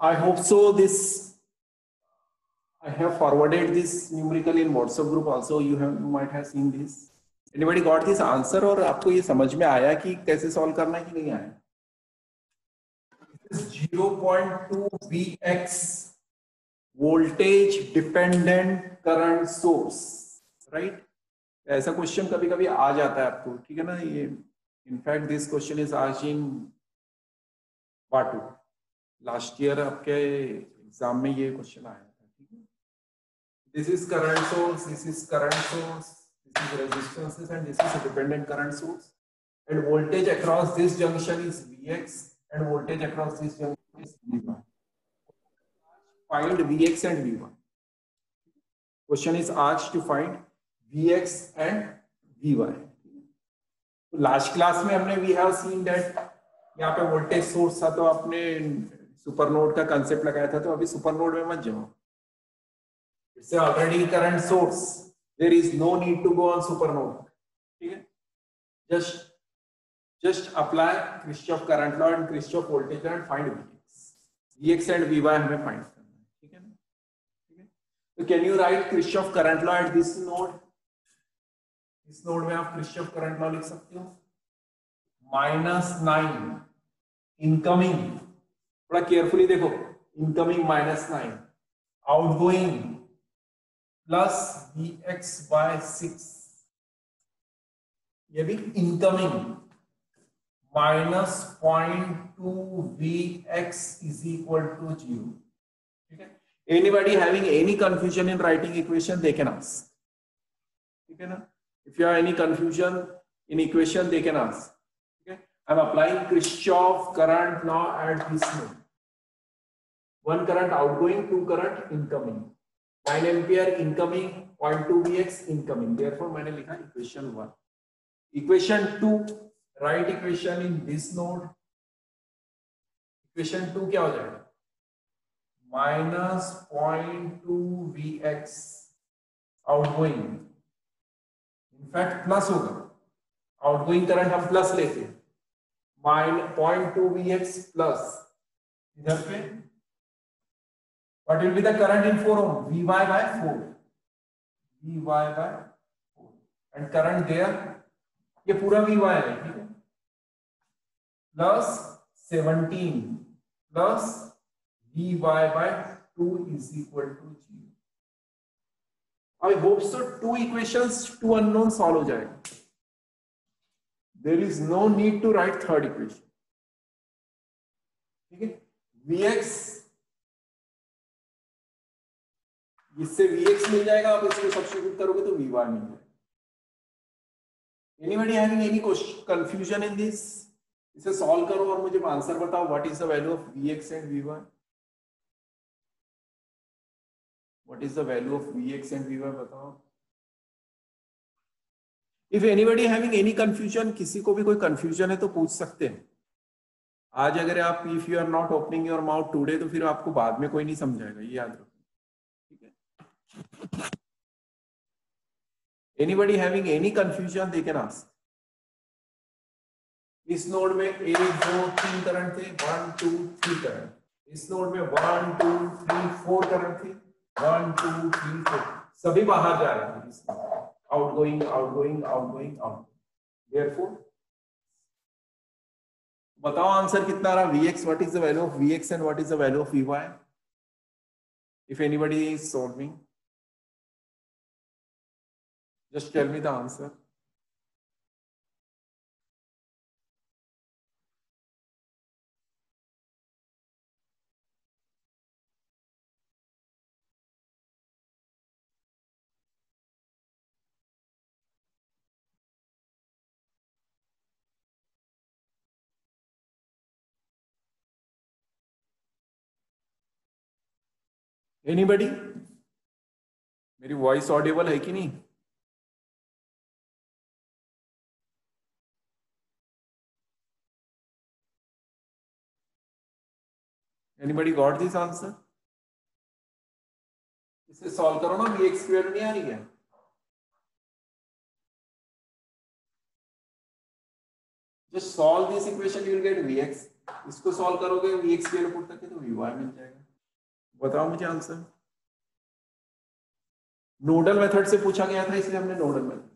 I hope so. I have forwarded this numerical in WhatsApp group also. You might have seen this. Anybody got this answer? और आपको ये समझ में आया कि कैसे सॉल्व करना है कि नहीं आया? 0.2 Vx voltage dependent current source, right? ऐसा क्वेश्चन कभी कभी आ जाता है आपको, ठीक है ना? ये in fact this question is asked in part 2 last year आपके एग्जाम में ये क्वेश्चन आया था, ठीक है? This is current source, this is current source, this is resistances and this is a dependent current source end voltage across this junction is Vx and voltage across this junction is V1. Find Vx and V1. Question is asked to find Vx and Vy. Last class में हमने we have seen that यहाँ पे voltage source था तो आपने super node का concept लगाया था, तो अभी सुपर नोड में मत जाओ. It's already current source, there is no need to go on super node, ठीक है? Just apply Kirchhoff current law and Kirchhoff voltage law and find Vx. Vx and Vy हमें find करना है, ठीक है ना? ठीक है. तो can you write Kirchhoff current law at this node? इस नोड में आप Kirchhoff current law लिख सकते हो. -9 इनकमिंग, थोड़ा केयरफुली देखो, incoming -9, outgoing plus Vx by 6, ये भी incoming -0.2 Vx is equal to 0. ठीक है? Anybody having any confusion in writing equation, they can ask. ठीक है ना? If you have any confusion in equation, they can ask. Okay? I'm applying Kirchhoff current law at this node. One current outgoing, two current incoming. 9 ampere incoming, 0.2 Vx incoming. Therefore, मैंने लिखा equation 1. Equation 2. Write equation in this node. Equation 2 क्या हो जाएगा? -0.2 Vx outgoing, in fact plus होगा, outgoing current हम plus लेते हैं, 0.2 Vx प्लस इधर पे what will be the current in 4 ohm? Vy by 4, Vy by 4 and current there, ये पूरा Vy है, ठीक है? Plus 17 plus Vy by 2 is equal to 0. I hope so 2 equations, 2 unknowns solve हो जाएगा. There is no need to write third equation. ठीक है? Vx, इससे Vx मिल जाएगा, आप इसको सब्स्टिट्यूट करोगे तो Vy मिल जाएगा. Anybody having any confusion in this? इसे सॉल्व करो और मुझे आंसर बताओ. What is the value of Vx and Vy? What is the value of Vx and Vy बताओ. If anybody having any confusion, किसी को भी कोई कंफ्यूजन है तो पूछ सकते हैं. आज अगर आप if you are not opening your mouth today तो फिर आपको बाद में कोई नहीं समझाएगा, ये याद रखो, ठीक है? Anybody having any confusion, they can ask. इस नोड में 1 2 3 करंट थे, 1 2 3 करंट. इस नोड में 1 2 3 4 करंट थे, 1 2 3 4, सभी बाहर जा रहे थे. Outgoing outgoing outgoing out. Therefore बताओ आंसर कितना आ रहा? Vx, what is the value of Vx and what is the value of Vy? If anybody is solving, just tell me the answer. Anybody? मेरी वॉइस ऑडिबल है कि नहीं? Anybody got this answer? इसे solve करो ना. Vx square नहीं आ रही है? Just solve this equation you will get Vx। इसको सॉल्व करोगे Vx की वैल्यू पुट करके तो Vy मिल जाएगा। बताओ मुझे आंसर। नोडल मेथड से पूछा गया था इसलिए हमने nodal method.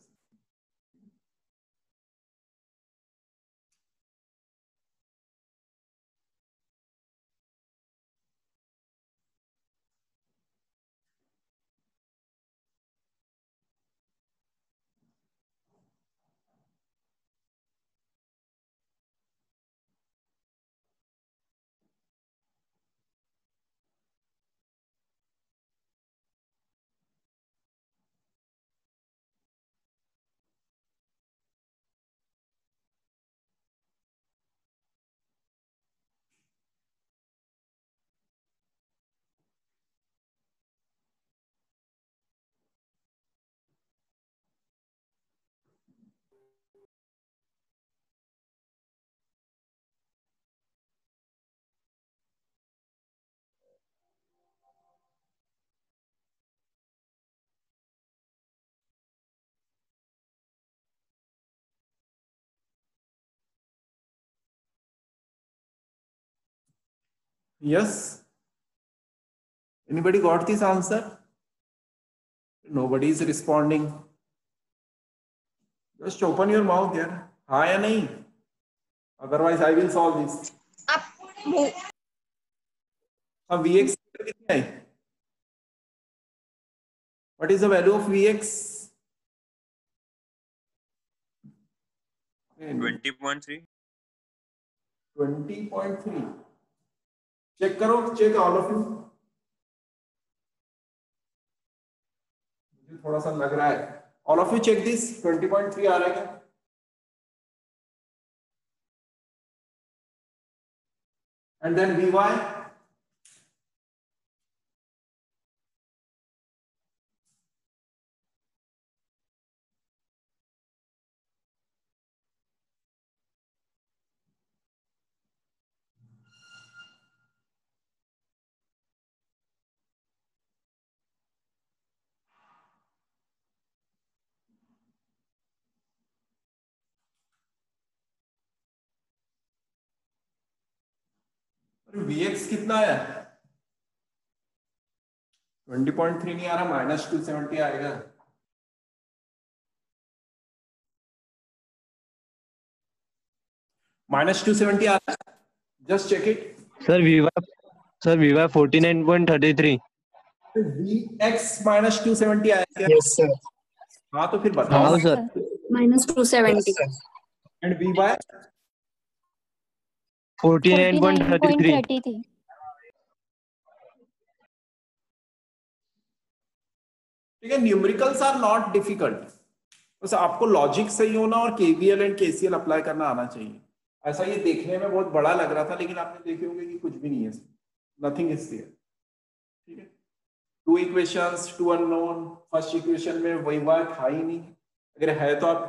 Yes. Anybody got this answer? Nobody is responding. Just open your mouth यार। हाँ या नहीं? Otherwise I will solve this. अब Vx कितनी आई? What is the value of Vx? 20.3. 20.3. Check करो, चेक ऑल ऑफ यू। मुझे थोड़ा सा लग रहा है। All of you check this. 20.3 आ रहा है क्या? And then Vy, Vx कितना है? 20.3 नहीं आ रहा, -270 आएगा। -270 आ रहा है। Just check it. Sir Vy 49.33। Vx -270 आएगा। Yes sir. हाँ तो फिर बताओ। हाँ सर। -270 and Vy 49.33। ठीक है, न्यूमेरिकल्स आर नॉट डिफिकल्ट, बस आपको लॉजिक सही होना और केवीएल एंड केसीएल अप्लाई करना आना चाहिए। ऐसा ये देखने में बहुत बड़ा लग रहा था, लेकिन आपने देखे होंगे कि कुछ भी नहीं है, नथिंग इज देयर। ठीक है, two equations, two unknown. First equation में वही बात था ही नहीं, अगर है तो आप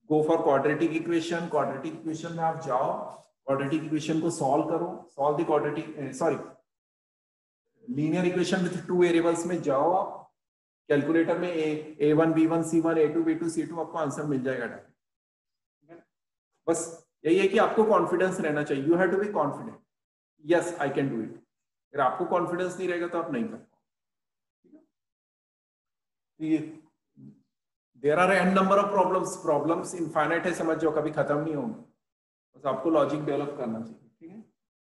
go for quadratic equation. Quadratic equation में आप जाओ, क्वाड्रेटिक इक्वेशन को सॉल्व करो, solve the quadratic sorry linear equation with two variables में जाओ आप, कैलकुलेटर में a1 b1 c1 a2 b2 c2 आपको आंसर मिल जाएगा। बस यही है कि आपको कॉन्फिडेंस रहना चाहिए। You have to be confident, yes I can do it. अगर आपको कॉन्फिडेंस नहीं रहेगा तो आप नहीं कर पाओगे। There are n number of problems infinite है, समझ जाओ, कभी खत्म नहीं होंगे, बस आपको लॉजिक डेवलप करना चाहिए। ठीक है,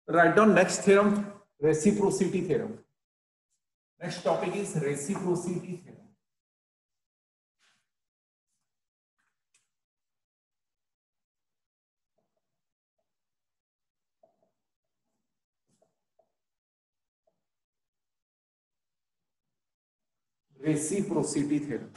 write down next theorem, reciprocity theorem. Next topic is reciprocity theorem. Reciprocity theorem.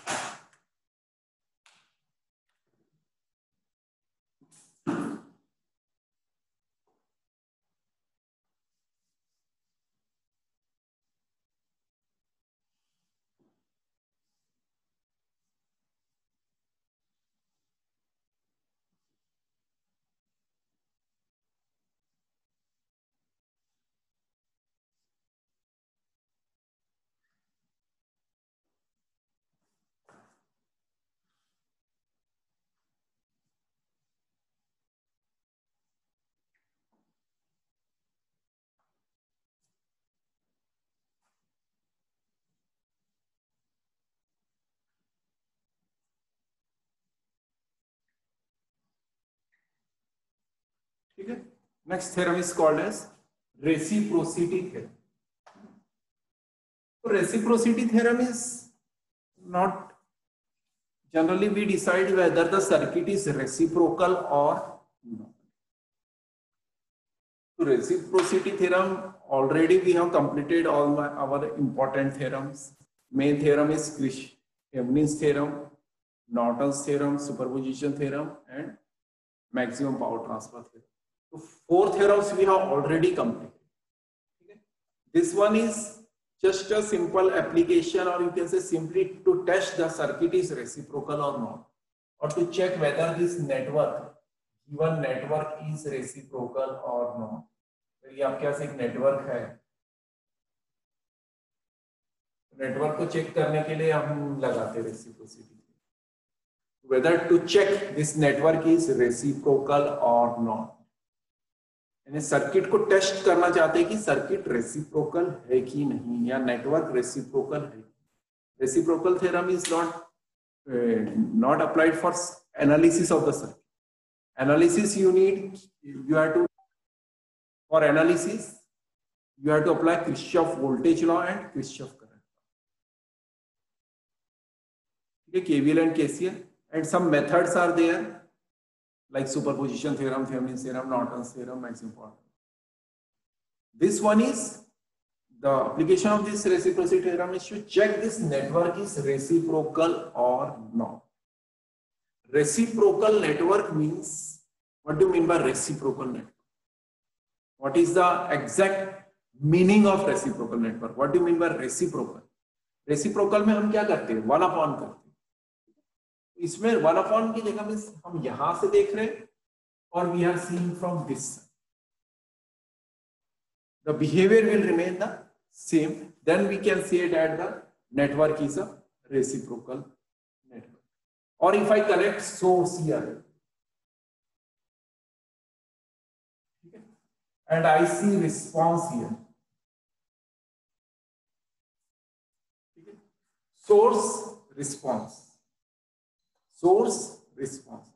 ठीक है. Next theorem is called as reciprocity theorem. तो reciprocity theorem is not generally we decide whether the circuit is reciprocal or not. So reciprocity theorem, already we have completed all our important theorems. Main theorem is Thevenin's theorem, Norton's theorem, superposition theorem, and maximum power transfer theorem. So 4 theorems we have already completed. Okay. This one is just a simple application, or you can say simply to test the circuit is reciprocal or not, or to check whether this given network is reciprocal or not. तो ये आपके पास एक network है, network को check करने के लिए हम लगाते reciprocity. Whether to check this network is reciprocal or not. यानी सर्किट को टेस्ट करना चाहते हैं कि सर्किट रेसिप्रोकल है कि नहीं, या नेटवर्क रेसिप्रोकल है. Reciprocal theorem is not applied for analysis of the circuit. Analysis you have to, for analysis you have to apply Kirchhoff voltage law and Kirchhoff current. Okay, KVL and KCL, and some methods are there like superposition theorem, Thevenin's theorem, Norton's theorem, maximum power. This one is the application of this reciprocity theorem is to check this network is reciprocal or not. Reciprocal network means, what do you mean by reciprocal network? What is the exact meaning of reciprocal network? What do you mean by reciprocal? Reciprocal में हम क्या करते हैं? 1/n करते हैं. इसमें 1/n की जगह में हम यहां से देख रहे हैं और we are seeing from this. The behaviour will remain the same. Then we can say that the network is a reciprocal network. और if I connect source here, ठीक है, and I see response here, ठीक है, source response, source response.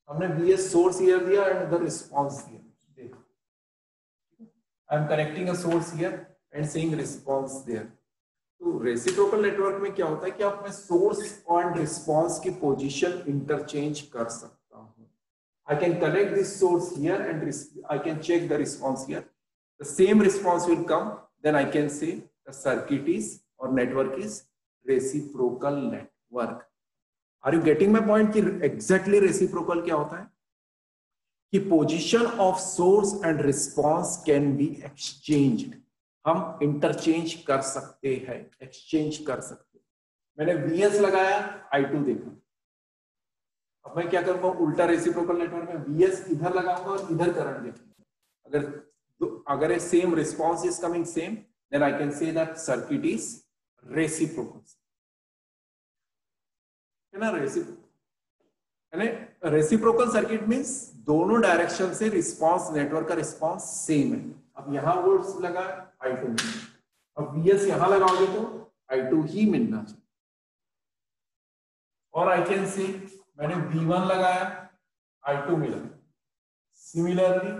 हमने Vs source here दिया and the response दिया. देखो, I am connecting a source here and seeing response there. तो रेसिप्रोकल नेटवर्क में क्या होता है कि आप मैं सोर्स और रिस्पॉन्स की पोजीशन इंटरचेंज कर सकता हूं. I can connect this source here and I can check the response here. The same response will come, then I can say the circuit is और network is reciprocal network. Are you getting my point कि exactly reciprocal क्या होता है? कि position of source and response can be exchanged. हम interchange कर सकते हैं, exchange कर सकते हैं. मैंने Vs लगाया, I2 देखा. अब मैं क्या करूंगा? उल्टा रेसिप्रोकल नेटवर्क में Vs इधर लगाऊंगा और इधर करंट देखूंगा. अगर same response is coming same, then I can say that circuit is reciprocal. है ना? रेसिप्रोकल सर्किट मींस दोनों डायरेक्शन से रिस्पांस, नेटवर्क का रिस्पांस सेम है. अब यहां वोल्ट्स लगा I2 मिला, अब Vs यहां लगाओगे तो I2 ही मिलना चाहिए. और आई कैन से मैंने V1 लगाया, I2 मिला. सिमिलरली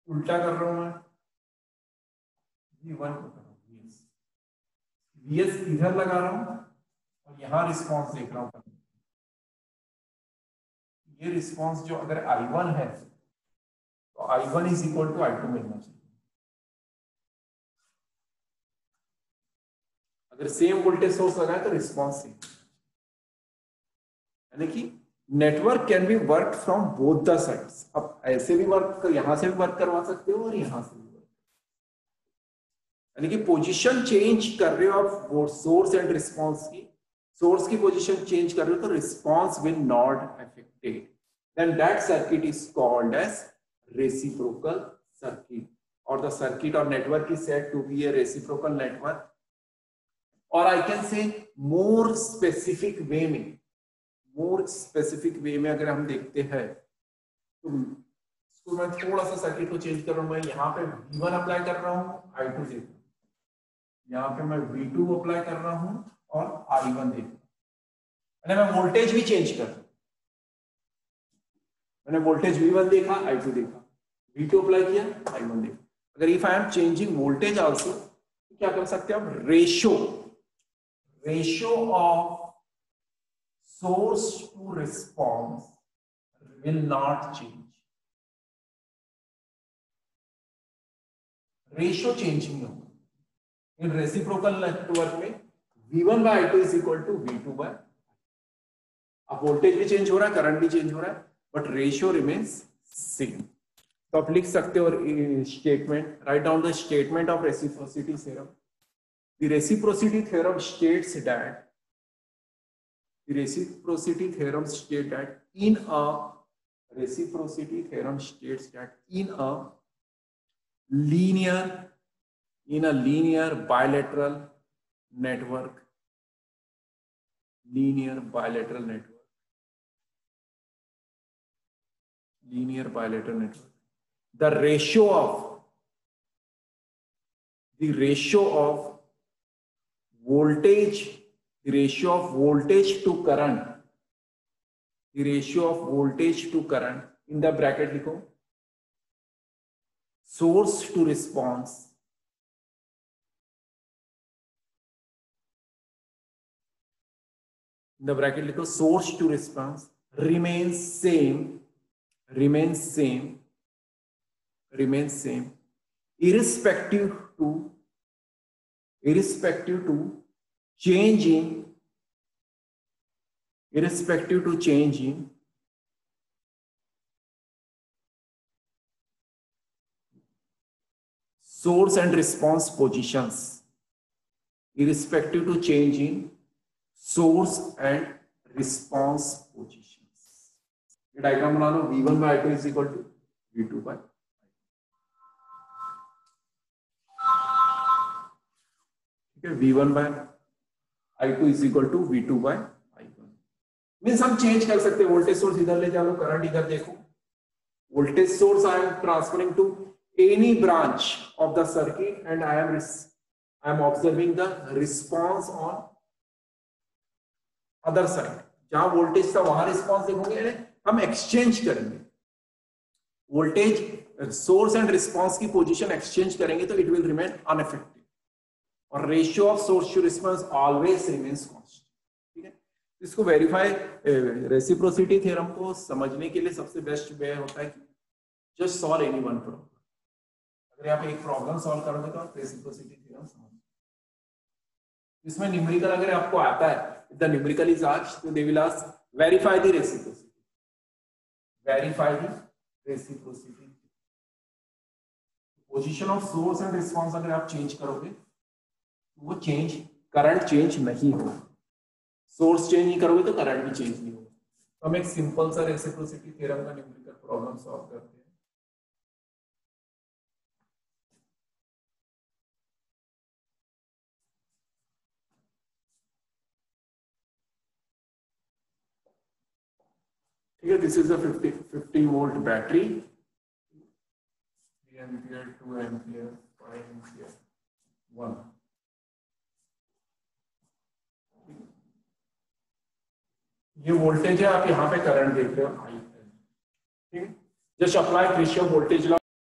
उल्टा कर रहा हूं मैं, V1 को Vs इधर लगा रहा हूं और यहां रिस्पांस देख रहा हूं. ये रिस्पांस जो अगर I1 है तो I1 is equal to I2 मिलना चाहिए. अगर सेम वोल्टेज सोर्स लगाए तो रिस्पांस सेम. यानी कि network can be work from both the sides. अब ऐसे भी वर्क, यहां से भी वर्क करवा सकते हो और यहां से भी. यानी कि पोजीशन चेंज कर रहे हो आप वो सोर्स एंड रिस्पांस की, सोर्स की पोजीशन चेंज कर रहे हो तो response will not affected. Then that circuit is called as reciprocal circuit, और द सर्किट और network is said to be a reciprocal network. और आई कैन से मोर स्पेसिफिक वे में अगर हम देखते हैं तो मैं थोड़ा सा सर्किट को चेंज कर रहा हूं. मैं यहाँ पे V1 अप्लाई कर रहा हूँ, I2 देख, यहाँ पे मैं V2 अप्लाई कर रहा हूं और I1 देख, मैं वोल्टेज भी चेंज कर. मैंने वोल्टेज V1 देखा, I2 देखा, V2 अप्लाई किया, I1 देखा। अगर if I am changing voltage also तो क्या कर सकते हैं आप, ratio of source to response will not change. Ratio change नहीं होगा। इन रेसिप्रोकल नेटवर्क में V1 by I2 is equal to V2 by, अब वोल्टेज भी चेंज हो रहा है, करंट भी चेंज हो रहा है, बट रेशियो रिमेन्स सेम। तो आप लिख सकते हो statement, write down the statement of reciprocity theorem. The reciprocity theorem states that in a linear bilateral network, the ratio of voltage to current, in the bracket लिखो, source to response, in the bracket लिखो, source to response remains same irrespective to change in source and response positions, irrespective to change in source and response positions। ये diagram बना लो, V1 by I2 is equal to V2 by, ठीक है, V1 by I2 is equal to V2 by I1। Means हम change कर सकते हैं, voltage source इधर ले जाओ, करंट इधर देखो, voltage source I am transferring to any branch of the circuit and I am observing the response on other side. जहां वोल्टेज था वहां रिस्पॉन्स देखोगे, हम एक्सचेंज करेंगे वोल्टेज सोर्स एंड रिस्पॉन्स की पोजीशन एक्सचेंज करेंगे तो इट विल रिमेन अनअफेक्टेड, और ratio of source to response always remains constant. ठीक है, इसको वेरीफाई, रेसिप्रोसिटी थ्योरम को समझने के लिए सबसे बेस्ट वे होता है कि just solve any one problem. अगर आप एक प्रॉब्लम सॉल्व करोगे तो आप रेसिप्रोसिटी थ्योरम समझ, इसमें न्यूमेरिकल अगर आपको आता है, if the numerical is asked, so they will ask verify the reciprocity, position of source and response अगर आप चेंज करोगे तो वो चेंज, करंट चेंज नहीं होगा, सोर्स चेंज नहीं करोगे तो करंट भी चेंज नहीं होगा। तो हम एक सिंपल सा रेसिप्रोसिटी थ्योरम का न्यूमेरिकल प्रॉब्लम सॉल्व करते हैं। Here this is a 50 volt battery, 3 ampere, 2 ampere, 5 ampere, 1। ये वोल्टेज है, आप यहाँ पे करंट देख रहे हो, ठीक है। Just apply Kirchhoff voltage law.